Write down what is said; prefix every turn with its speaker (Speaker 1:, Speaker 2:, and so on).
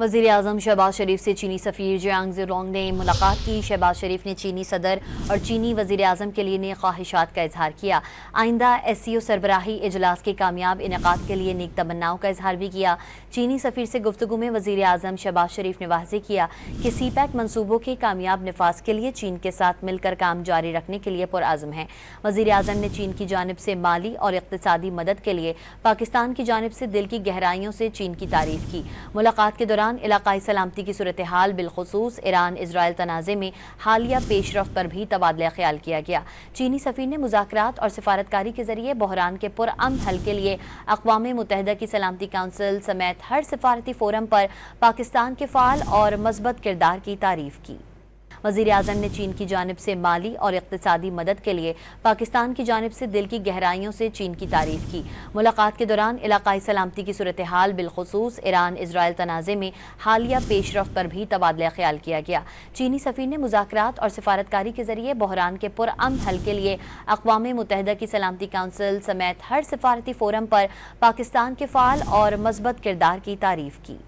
Speaker 1: वज़ीर आज़म शहबाज शरीफ से चीनी सफ़ीर जियांग ज़ेरोंग ने मुलाकात की। शहबाज शरीफ ने चीनी सदर और चीनी वज़ीर आज़म के लिए नेक ख्वाहिशात का इजहार किया। आइंदा SCO सरबराही इजलास के कामयाब इनेकाद के लिए नेक तमन्नाओं का इजहार भी किया। चीनी सफ़ीर से गुफ्तगू में वज़ीर आज़म शहबाज शरीफ ने वाज़ेह किया कि CPEC मनसूबों के कामयाब नफाज के लिए चीन के साथ मिलकर काम जारी रखने के लिए पुरआज़म है। वज़ीर आज़म ने चीन की जानिब से माली और इक़्तिसादी मदद के लिए पाकिस्तान की जानिब से दिल की गहराइयों से चीन की तारीफ की। मुलाकात के दौरान इलाकाई सलामती की सूरत हाल, बिलखुसूस ईरान इसराइल तनाज़े में हालिया पेशरफ्त पर भी तबादला ख्याल किया गया। चीनी सफ़ीर ने मुज़ाकरात और सिफारतकारी के जरिए बहरान के पुरअमन हल के लिए अक़वाम मुत्तहिदा की सलामती काउंसिल समेत हर सिफारती फोरम पर पाकिस्तान के फ़ाल और मज़बूत किरदार की तारीफ की। वज़ीर आज़म ने चीन की जानिब से माली और इक़्तिसादी मदद के लिए पाकिस्तान की जानिब से दिल की गहराइयों से चीन की तारीफ की। मुलाकात के दौरान इलाकाई सलामती की सूरत हाल, बिलखुसूस ईरान इसराइल तनाज़े में हालिया पेशरफ्त पर भी तबादला ख्याल किया गया। चीनी सफ़ीर ने मुज़ाकरात और सिफारतकारी के जरिए बहरान के पुरअमन हल के लिए अक़वाम मुत्तहिदा की सलामती काउंसिल समेत हर सिफारती फोरम पर पाकिस्तान के फ़ाल और मज़बूत किरदार की तारीफ की।